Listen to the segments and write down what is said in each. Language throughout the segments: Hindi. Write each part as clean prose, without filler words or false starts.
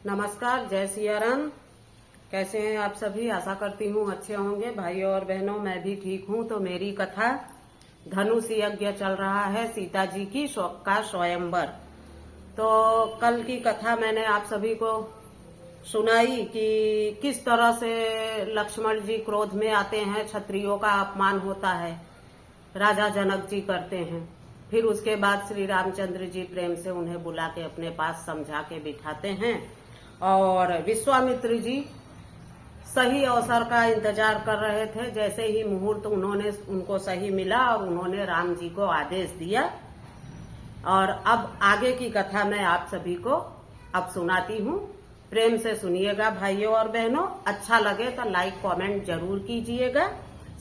नमस्कार, जय सिया राम। कैसे हैं आप सभी? आशा करती हूँ अच्छे होंगे। भाइयों और बहनों, मैं भी ठीक हूँ। तो मेरी कथा, धनुष यज्ञ चल रहा है, सीता जी की का स्वयंवर। तो कल की कथा मैंने आप सभी को सुनाई कि किस तरह से लक्ष्मण जी क्रोध में आते हैं, क्षत्रियों का अपमान होता है, राजा जनक जी करते हैं। फिर उसके बाद श्री रामचंद्र जी प्रेम से उन्हें बुला के अपने पास समझा के बिठाते हैं और विश्वामित्र जी सही अवसर का इंतजार कर रहे थे। जैसे ही मुहूर्त उनको सही मिला और उन्होंने राम जी को आदेश दिया। और अब आगे की कथा मैं आप सभी को अब सुनाती हूँ। प्रेम से सुनिएगा भाइयों और बहनों। अच्छा लगे तो लाइक कमेंट जरूर कीजिएगा।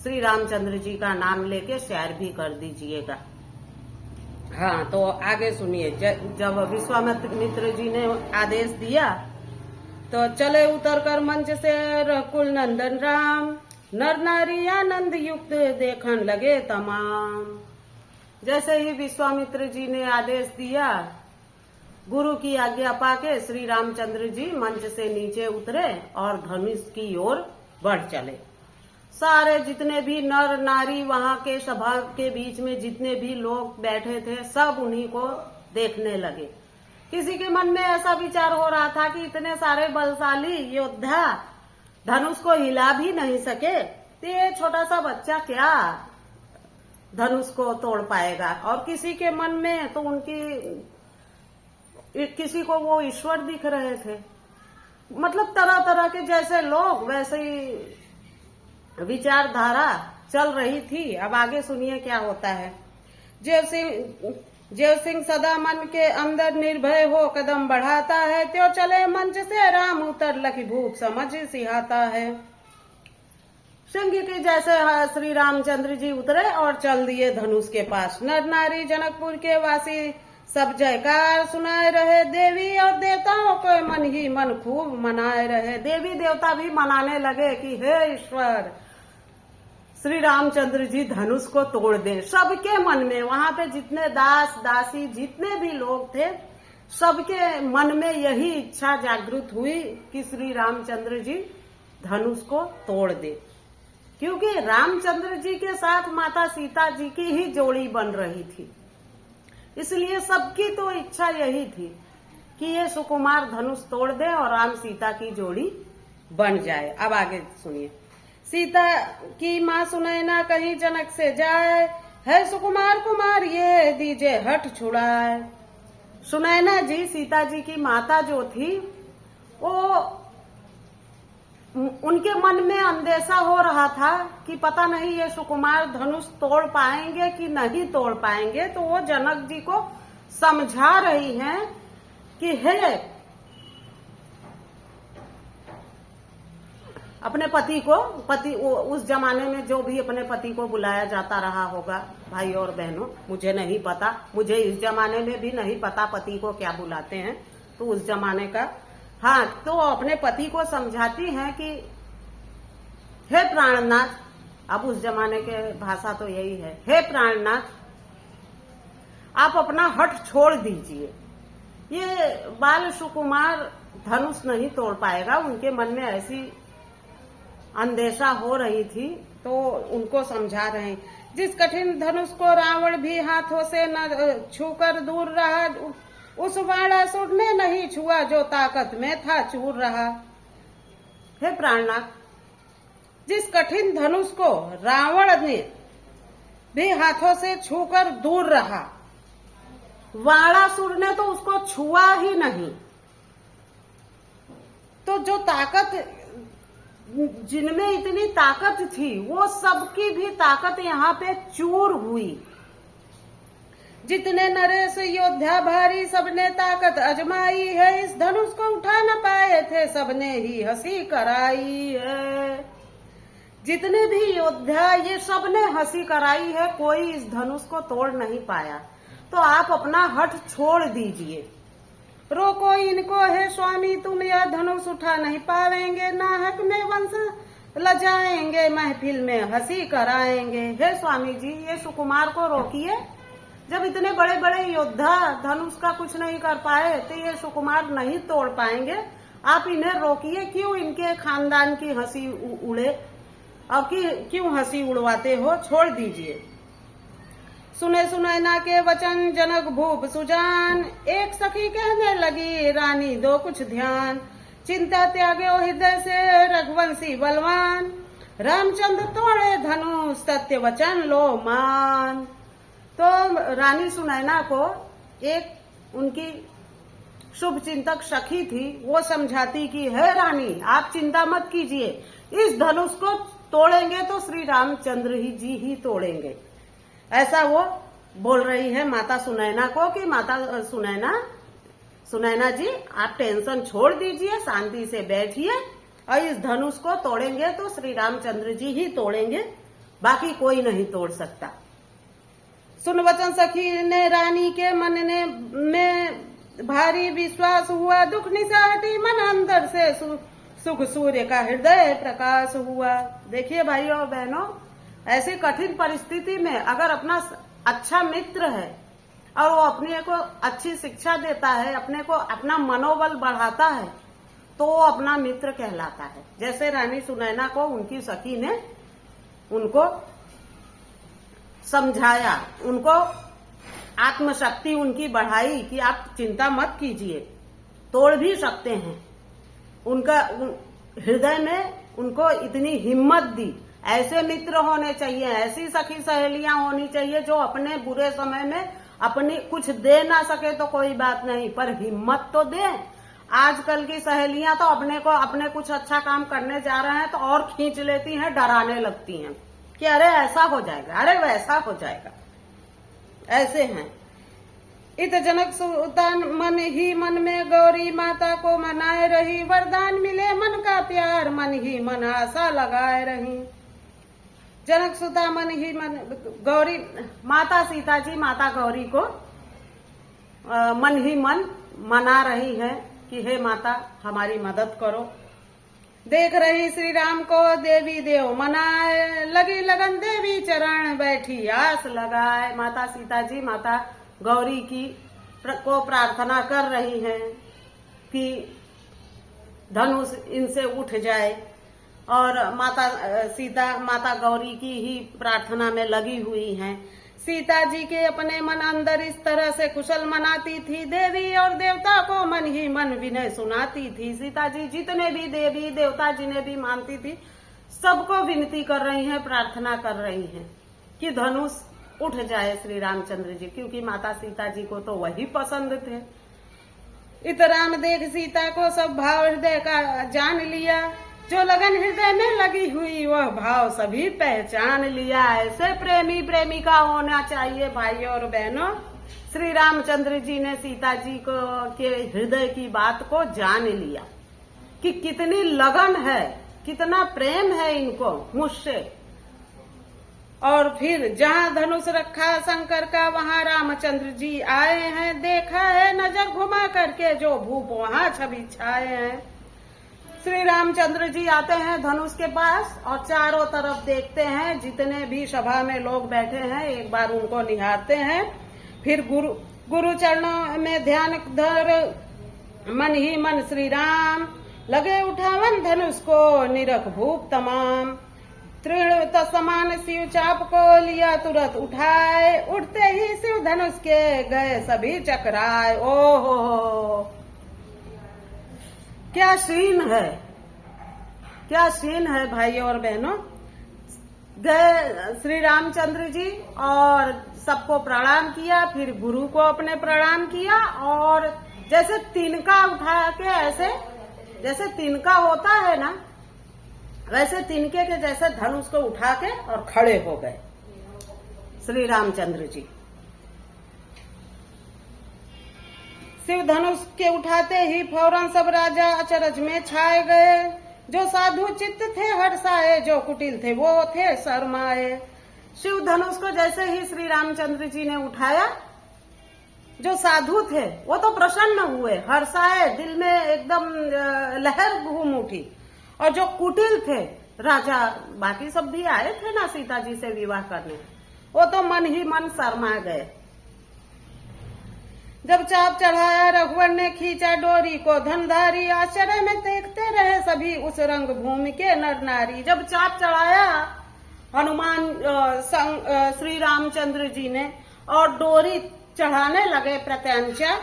श्री रामचंद्र जी का नाम लेके शेयर भी कर दीजिएगा। हाँ, तो आगे सुनिए। जब विश्वामित्र जी ने आदेश दिया तो चले उतर कर मंच से रकुल नंदन राम, नर नारी आनंद युक्त देखन लगे तमाम। जैसे ही विश्वामित्र जी ने आदेश दिया, गुरु की आज्ञा पाके श्री रामचंद्र जी मंच से नीचे उतरे और धनुष की ओर बढ़ चले। सारे जितने भी नर नारी वहां के सभा के बीच में जितने भी लोग बैठे थे, सब उन्हीं को देखने लगे। किसी के मन में ऐसा विचार हो रहा था कि इतने सारे बलशाली योद्धा धनुष को हिला भी नहीं सके, तो ये छोटा सा बच्चा क्या धनुष को तोड़ पाएगा। और किसी के मन में तो किसी को वो ईश्वर दिख रहे थे। मतलब तरह तरह के जैसे लोग वैसे ही विचारधारा चल रही थी। अब आगे सुनिए क्या होता है। जय सिंह सदा मन के अंदर निर्भय हो कदम बढ़ाता है, त्यो चले मंच से राम उतर लखी भूख समझ सिहाता है। सिंह के जैसे श्री रामचंद्र जी उतरे और चल दिए धनुष के पास। नर नारी जनकपुर के वासी सब जयकार सुनाए रहे, देवी और देवताओं को मन ही मन खूब मनाए रहे। देवी देवता भी मनाने लगे कि हे ईश्वर, श्री रामचंद्र जी धनुष को तोड़ दें। सबके मन में, वहां पे जितने दास दासी जितने भी लोग थे, सबके मन में यही इच्छा जागृत हुई कि श्री रामचंद्र जी धनुष को तोड़ दे। क्योंकि रामचंद्र जी के साथ माता सीता जी की ही जोड़ी बन रही थी, इसलिए सबकी तो इच्छा यही थी कि ये सुकुमार धनुष तोड़ दे और राम सीता की जोड़ी बन जाए। अब आगे सुनिए। सीता की माँ सुनैना कहीं जनक से जाए, है सुकुमार कुमार ये दीजे हट छुड़ाए। सुनैना जी, सीता जी की माता जो थी, वो उनके मन में अंदेशा हो रहा था कि पता नहीं ये सुकुमार धनुष तोड़ पाएंगे कि नहीं तोड़ पाएंगे। तो वो जनक जी को समझा रही हैं कि हे, अपने पति को, उस जमाने में जो भी अपने पति को बुलाया जाता रहा होगा भाई और बहनों, मुझे नहीं पता, मुझे इस जमाने में भी नहीं पता पति को क्या बुलाते हैं, तो उस जमाने का। हाँ, तो अपने पति को समझाती हैं कि हे प्राणनाथ, अब उस जमाने के भाषा तो यही है, हे प्राणनाथ, आप अपना हठ छोड़ दीजिए। ये बाल सुकुमार धनुष नहीं तोड़ पाएगा। उनके मन में ऐसी अंदेशा हो रही थी, तो उनको समझा रहे हैं। जिस कठिन धनुष को रावण भी हाथों से न छूकर दूर रहा, उस वाणासुर ने नहीं छुआ जो ताकत में था चूर रहा। हे प्राणनाथ, जिस कठिन धनुष को रावण ने भी हाथों से छूकर दूर रहा, वाणासुर ने तो उसको छुआ ही नहीं। तो जो ताकत, जिनमें इतनी ताकत थी, वो सबकी भी ताकत यहाँ पे चूर हुई। जितने नरेश योद्धा भारी सबने ताकत अजमाई है, इस धनुष को उठा न पाए थे सबने ही हंसी कराई है। जितने भी योद्धा, ये सबने हंसी कराई है, कोई इस धनुष को तोड़ नहीं पाया। तो आप अपना हठ छोड़ दीजिए, रोको इनको हे स्वामी, तुम यह धनुष उठा नहीं पाएंगे, नाहक में वंश लजाएंगे, महफिल में हंसी कराएंगे। हे स्वामी जी, ये सुकुमार को रोकिए। जब इतने बड़े बड़े योद्धा धनुष का कुछ नहीं कर पाए, तो ये सुकुमार नहीं तोड़ पाएंगे आप इन्हें रोकिए, क्यों इनके खानदान की हंसी उड़े और क्यों हंसी उड़वाते हो, छोड़ दीजिए। सुने सुनैना के वचन जनक भूप सुजान, एक सखी कहने लगी रानी दो कुछ ध्यान, चिंता त्याग्यो हृदय से रघुवंशी बलवान, रामचंद्र तोड़े धनुष सत्य वचन लो मान। तो रानी सुनैना को एक उनकी शुभ चिंतक सखी थी, वो समझाती कि है रानी आप चिंता मत कीजिए, इस धनुष को तोड़ेंगे तो श्री रामचंद्र जी ही तोड़ेंगे। ऐसा वो बोल रही है माता सुनैना को कि माता सुनैना जी आप टेंशन छोड़ दीजिए, शांति से बैठिए और इस धनुष को तोड़ेंगे तो श्री रामचंद्र जी ही तोड़ेंगे, बाकी कोई नहीं तोड़ सकता। सुन वचन सखी ने रानी के मन में भारी विश्वास हुआ, दुख निशा हटी मन अंदर से सुख सूर्य का हृदय प्रकाश हुआ। देखिए भाइयों और बहनों, ऐसी कठिन परिस्थिति में अगर अपना अच्छा मित्र है और वो अपने को अच्छी शिक्षा देता है, अपने को अपना मनोबल बढ़ाता है, तो वो अपना मित्र कहलाता है। जैसे रानी सुनैना को उनकी सखी ने उनको समझाया, उनको आत्मशक्ति उनकी बढ़ाई कि आप चिंता मत कीजिए, तोड़ भी सकते हैं। उनका हृदय में उनको इतनी हिम्मत दी। ऐसे मित्र होने चाहिए, ऐसी सखी सहेलियां होनी चाहिए जो अपने बुरे समय में अपनी कुछ दे ना सके तो कोई बात नहीं, पर हिम्मत तो दे। आजकल की सहेलियां तो अपने कुछ अच्छा काम करने जा रहे हैं तो और खींच लेती हैं, डराने लगती हैं कि अरे ऐसा हो जाएगा, अरे वैसा हो जाएगा। ऐसे हैं। इत जनक सुल्तान मन ही मन में गौरी माता को मनाए रही, वरदान मिले मन का प्यार, मन ही मन आशा लगाए रही। जनक सुता मन ही मन गौरी माता सीता जी माता गौरी को मन ही मन मना रही है कि हे माता हमारी मदद करो। देख रही श्री राम को देवी देव मनाए, लगी लगन देवी चरण बैठी आस लगाए। माता सीता जी माता गौरी को प्रार्थना कर रही हैं कि धनुष इनसे उठ जाए, और माता गौरी की ही प्रार्थना में लगी हुई हैं। सीता जी के अपने मन अंदर इस तरह से कुशल मनाती थी, देवी और देवता को मन ही मन विनय सुनाती थी। सीता जी जितने भी देवी देवता जिन्हें भी मानती थी, सबको विनती कर रही हैं, प्रार्थना कर रही हैं कि धनुष उठ जाए श्री रामचंद्र जी, क्योंकि माता सीता जी को तो वही पसंद थे। इत राम देख सीता को सब भाव हृदय का जान लिया, जो लगन हृदय में लगी हुई वह भाव सभी पहचान लिया। ऐसे प्रेमी प्रेमिका होना चाहिए भाइयों और बहनों। श्री रामचंद्र जी ने सीता जी को के हृदय की बात को जान लिया कि कितनी लगन है, कितना प्रेम है इनको मुझसे। और फिर जहाँ धनुष रखा शंकर का वहाँ रामचंद्र जी आए हैं, देखा है नजर घुमा करके जो भूप वहाँ छवि छाए हैं। श्री रामचंद्र जी आते हैं धनुष के पास और चारों तरफ देखते हैं, जितने भी सभा में लोग बैठे हैं एक बार उनको निहारते हैं, फिर गुरु चरणों में ध्यान धर मन ही मन श्री राम लगे उठावन धनुष को निरख भूप तमाम। तृण तसमान शिव चाप को लिया तुरंत उठाए, उठते ही शिव धनुष के गए सभी चकराए। ओहो क्या सीन है, क्या सीन है भाइयों और बहनों। गए श्री रामचंद्र जी और सबको प्रणाम किया, फिर गुरु को अपने प्रणाम किया, और जैसे तिनका उठा के, ऐसे जैसे तिनका होता है ना, वैसे तिनके के जैसे धनुष को उठा के और खड़े हो गए श्री रामचंद्र जी। शिव धनुष के उठाते ही फौरन सब राजा अचरज में छाए गए, जो साधु चित्त थे हर्षाए, जो कुटिल थे वो थे शर्माए। शिव धनुष को जैसे ही श्री रामचंद्र जी ने उठाया, जो साधु थे वो तो प्रसन्न हुए, हर्षाए, दिल में एकदम लहर घूम उठी। और जो कुटिल थे राजा, बाकी सब भी आए थे ना सीता जी से विवाह करने, वो तो मन ही मन शर्मा गए। जब चाप चढ़ाया रघुवर ने खींचा डोरी को, धनधारी आश्चर्य में देखते रहे सभी उस रंग भूमि के नर नारी। जब चाप चढ़ाया हनुमान श्री रामचंद्र जी ने और डोरी चढ़ाने लगे प्रत्यंचा,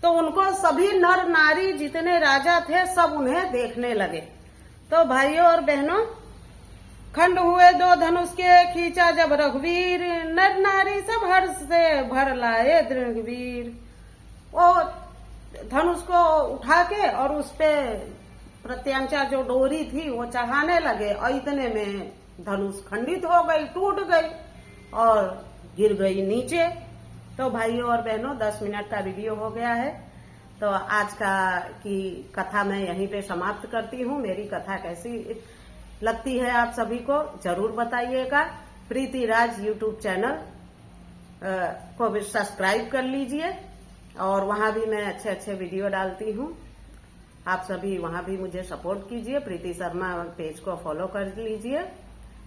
तो उनको सभी नर नारी जितने राजा थे सब उन्हें देखने लगे। तो भाइयों और बहनों, खंड हुए दो धनुष के खींचा जब रघुवीर, नर नारी सब हर्ष से भर लाए दृढ़वीर। वो धनुष को उठा के और उस पे प्रत्यंचा जो डोरी थी वो चढ़ाने लगे और इतने में धनुष खंडित हो गई, टूट गई और गिर गई नीचे। तो भाइयों और बहनों, 10 मिनट का वीडियो हो गया है, तो आज की कथा मैं यहीं पे समाप्त करती हूँ। मेरी कथा कैसी लगती है आप सभी को जरूर बताइएगा। प्रीति राज यूट्यूब चैनल को भी सब्सक्राइब कर लीजिए और वहां भी मैं अच्छे अच्छे वीडियो डालती हूँ। आप सभी वहां भी मुझे सपोर्ट कीजिए। प्रीति शर्मा पेज को फॉलो कर लीजिए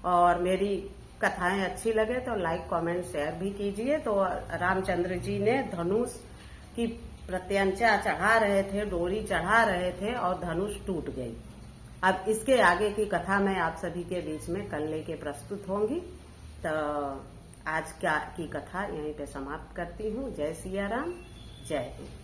और मेरी कथाएं अच्छी लगे तो लाइक कमेंट शेयर भी कीजिए। तो रामचंद्र जी ने धनुष की प्रत्यंचा चढ़ा रहे थे, डोरी चढ़ा रहे थे और धनुष टूट गई। अब इसके आगे की कथा मैं आप सभी के बीच में कल लेके प्रस्तुत होंगी। तो आज की कथा यहीं पे समाप्त करती हूँ। जय सिया राम, जय हिंद।